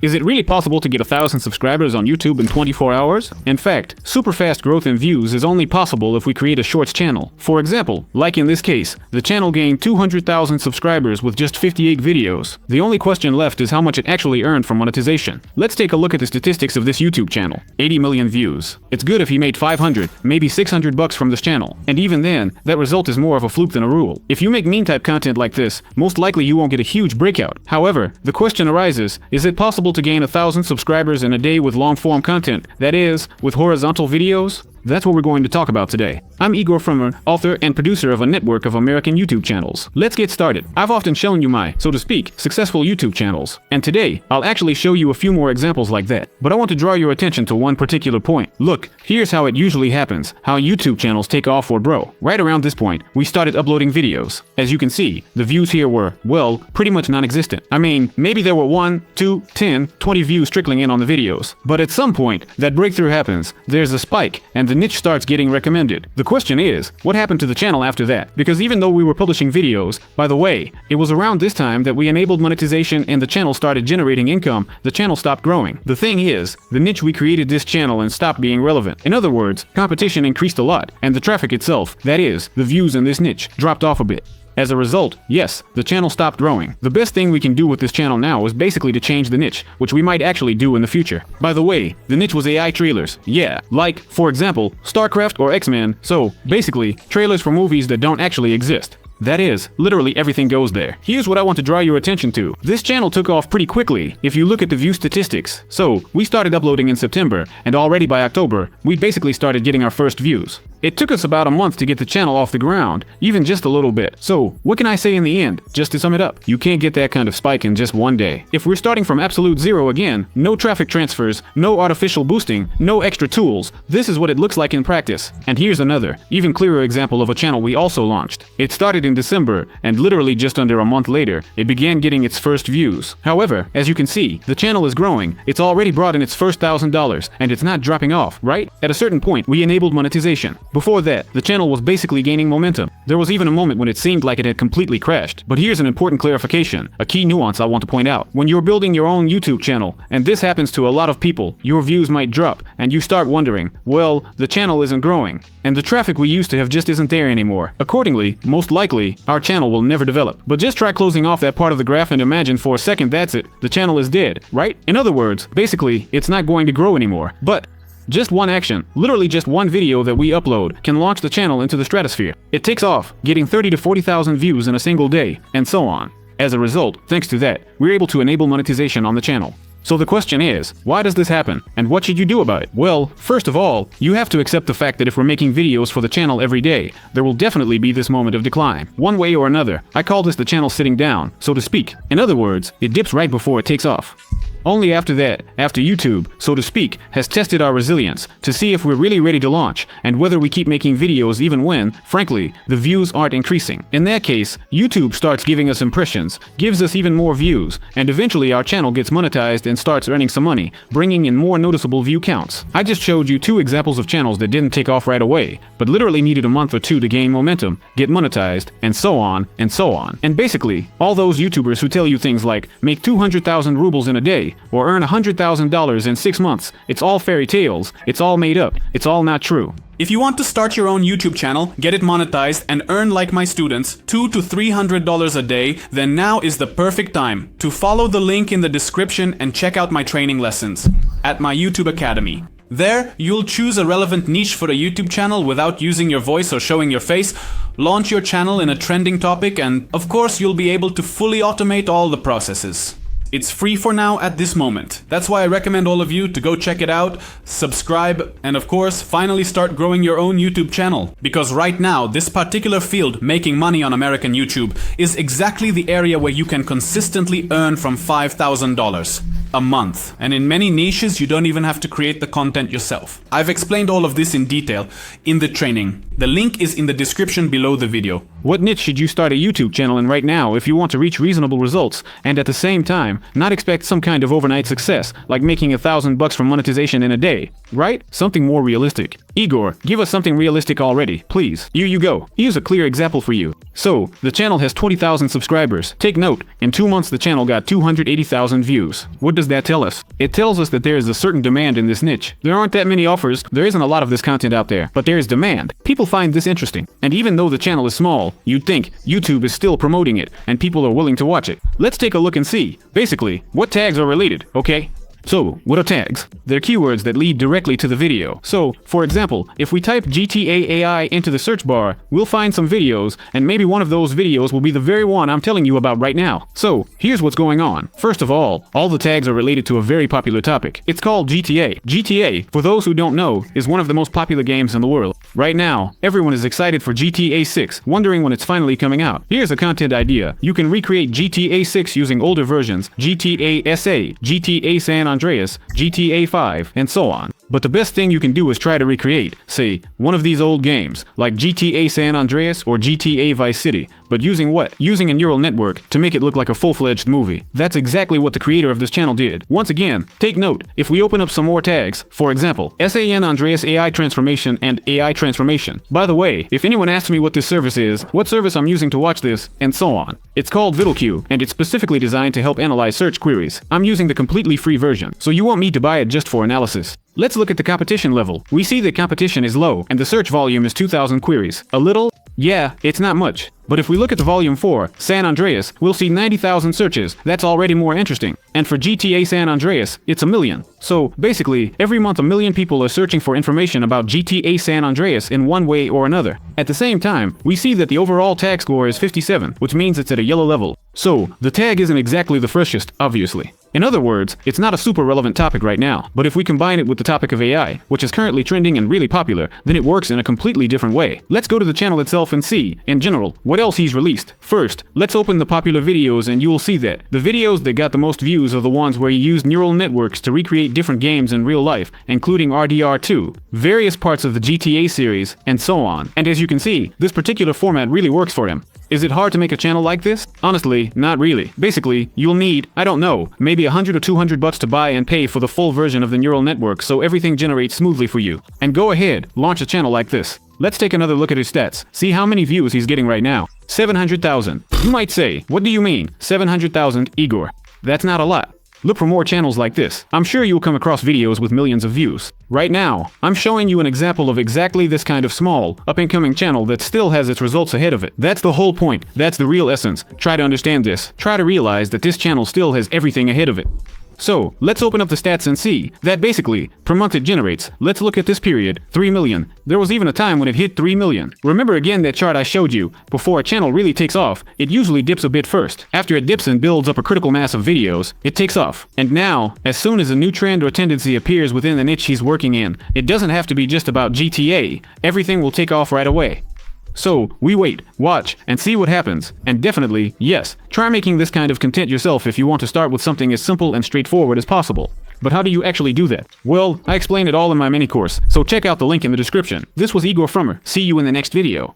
Is it really possible to get 1,000 subscribers on YouTube in 24 hours? In fact, super fast growth in views is only possible if we create a shorts channel. For example, like in this case, the channel gained 200,000 subscribers with just 58 videos. The only question left is how much it actually earned from monetization. Let's take a look at the statistics of this YouTube channel. 80 million views. It's good if he made 500, maybe 600 bucks from this channel. And even then, that result is more of a fluke than a rule. If you make meme type content like this, most likely you won't get a huge breakout. However, the question arises, is it possible to gain 1,000 subscribers in a day with long-form content, that is, with horizontal videos? That's what we're going to talk about today. I'm Igor Frummer, author and producer of a network of American YouTube channels. Let's get started. I've often shown you my, so to speak, successful YouTube channels. And today, I'll actually show you a few more examples like that. But I want to draw your attention to one particular point. Look, here's how it usually happens, how YouTube channels take off or grow. Right around this point, we started uploading videos. As you can see, the views here were, well, pretty much non-existent. I mean, maybe there were 1, 2, 10, 20 views trickling in on the videos. But at some point, that breakthrough happens, there's a spike, and the niche starts getting recommended. The question is, what happened to the channel after that? Because even though we were publishing videos, by the way, it was around this time that we enabled monetization and the channel started generating income, the channel stopped growing. The thing is, the niche we created this channel and stopped being relevant. In other words, competition increased a lot, and the traffic itself, that is, the views in this niche, dropped off a bit. As a result, yes, the channel stopped growing. The best thing we can do with this channel now is basically to change the niche, which we might actually do in the future. By the way, the niche was AI trailers. Yeah, like, for example, StarCraft or X-Men, so basically, trailers for movies that don't actually exist. That is, literally everything goes there. Here's what I want to draw your attention to. This channel took off pretty quickly if you look at the view statistics. So, we started uploading in September, and already by October, we basically started getting our first views. It took us about a month to get the channel off the ground, even just a little bit. So, what can I say in the end? Just to sum it up, you can't get that kind of spike in just one day. If we're starting from absolute zero again, no traffic transfers, no artificial boosting, no extra tools, this is what it looks like in practice. And here's another, even clearer example of a channel we also launched. It started in December, and literally just under a month later, it began getting its first views. However, as you can see, the channel is growing, it's already brought in its first $1,000, and it's not dropping off, right? At a certain point, we enabled monetization. Before that, the channel was basically gaining momentum. There was even a moment when it seemed like it had completely crashed. But here's an important clarification, a key nuance I want to point out. When you're building your own YouTube channel, and this happens to a lot of people, your views might drop, and you start wondering, well, the channel isn't growing, and the traffic we used to have just isn't there anymore. Accordingly, most likely, our channel will never develop. But just try closing off that part of the graph and imagine for a second that's it, the channel is dead, right? In other words, basically, it's not going to grow anymore. But just one action, literally just one video that we upload, can launch the channel into the stratosphere. It takes off, getting 30 to 40,000 views in a single day, and so on. As a result, thanks to that, we're able to enable monetization on the channel. So the question is, why does this happen? And what should you do about it? Well, first of all, you have to accept the fact that if we're making videos for the channel every day, there will definitely be this moment of decline. One way or another, I call this the channel sitting down, so to speak. In other words, it dips right before it takes off. Only after that, after YouTube, so to speak, has tested our resilience to see if we're really ready to launch and whether we keep making videos even when, frankly, the views aren't increasing. In that case, YouTube starts giving us impressions, gives us even more views, and eventually our channel gets monetized and starts earning some money, bringing in more noticeable view counts. I just showed you two examples of channels that didn't take off right away, but literally needed a month or two to gain momentum, get monetized, and so on, and so on. And basically, all those YouTubers who tell you things like, make 200,000 rubles in a day, or earn $100,000 in 6 months. It's all fairy tales. It's all made up. It's all not true. If you want to start your own YouTube channel, get it monetized, and earn like my students $200 to $300 a day, then now is the perfect time to follow the link in the description and check out my training lessons at my YouTube Academy. There, you'll choose a relevant niche for a YouTube channel without using your voice or showing your face, launch your channel in a trending topic, and of course you'll be able to fully automate all the processes. It's free for now at this moment. That's why I recommend all of you to go check it out, subscribe, and of course, finally start growing your own YouTube channel. Because right now, this particular field, making money on American YouTube, is exactly the area where you can consistently earn from $5,000 a month. And in many niches, you don't even have to create the content yourself. I've explained all of this in detail in the training. The link is in the description below the video. What niche should you start a YouTube channel in right now if you want to reach reasonable results and at the same time not expect some kind of overnight success like making $1,000 from monetization in a day, right? Something more realistic. Igor, give us something realistic already, please. Here you go. Here's a clear example for you. So, the channel has 20,000 subscribers. Take note, in 2 months the channel got 280,000 views. What does that tell us? It tells us that there is a certain demand in this niche. There aren't that many offers, there isn't a lot of this content out there, but there is demand. People find this interesting. And even though the channel is small, you'd think YouTube is still promoting it, and people are willing to watch it. Let's take a look and see, basically, what tags are related, okay? So, what are tags? They're keywords that lead directly to the video. So, for example, if we type GTA AI into the search bar, we'll find some videos, and maybe one of those videos will be the very one I'm telling you about right now. So, here's what's going on. First of all the tags are related to a very popular topic. It's called GTA. GTA, for those who don't know, is one of the most popular games in the world. Right now, everyone is excited for GTA 6, wondering when it's finally coming out. Here's a content idea. You can recreate GTA 6 using older versions, GTA SA, GTA San Andreas, GTA 5, and so on. But the best thing you can do is try to recreate, say, one of these old games, like GTA San Andreas or GTA Vice City, but using what? Using a neural network to make it look like a full-fledged movie. That's exactly what the creator of this channel did. Once again, take note, if we open up some more tags, for example, San Andreas AI Transformation and AI Transformation. By the way, if anyone asks me what this service is, what service I'm using to watch this, and so on, it's called VitalQ, and it's specifically designed to help analyze search queries. I'm using the completely free version, so you won't need to buy it just for analysis. Let's look at the competition level. We see that competition is low, and the search volume is 2,000 queries. A little? Yeah, it's not much. But if we look at the volume 4, San Andreas, we'll see 90,000 searches. That's already more interesting. And for GTA San Andreas, it's 1 million. So, basically, every month 1 million people are searching for information about GTA San Andreas in one way or another. At the same time, we see that the overall tag score is 57, which means it's at a yellow level. So, the tag isn't exactly the freshest, obviously. In other words, it's not a super relevant topic right now, but if we combine it with the topic of AI, which is currently trending and really popular, then it works in a completely different way. Let's go to the channel itself and see, in general, what else he's released. First, let's open the popular videos and you'll see that the videos that got the most views are the ones where he used neural networks to recreate different games in real life, including RDR2, various parts of the GTA series, and so on. And as you can see, this particular format really works for him. Is it hard to make a channel like this? Honestly, not really. Basically, you'll need, I don't know, maybe $100 or $200 to buy and pay for the full version of the neural network so everything generates smoothly for you. And go ahead, launch a channel like this. Let's take another look at his stats. See how many views he's getting right now. 700,000. You might say, what do you mean, 700,000, Igor? That's not a lot. Look for more channels like this. I'm sure you'll come across videos with millions of views. Right now, I'm showing you an example of exactly this kind of small, up-and-coming channel that still has its results ahead of it. That's the whole point. That's the real essence. Try to understand this. Try to realize that this channel still has everything ahead of it. So, let's open up the stats and see that basically, per month it generates. Let's look at this period, 3 million. There was even a time when it hit 3 million. Remember again that chart I showed you, before a channel really takes off, it usually dips a bit first. After it dips and builds up a critical mass of videos, it takes off. And now, as soon as a new trend or tendency appears within the niche he's working in, it doesn't have to be just about GTA, everything will take off right away. So, we wait, watch, and see what happens. And definitely, yes, try making this kind of content yourself if you want to start with something as simple and straightforward as possible. But how do you actually do that? Well, I explain it all in my mini course, so check out the link in the description. This was Igor Frummer. See you in the next video.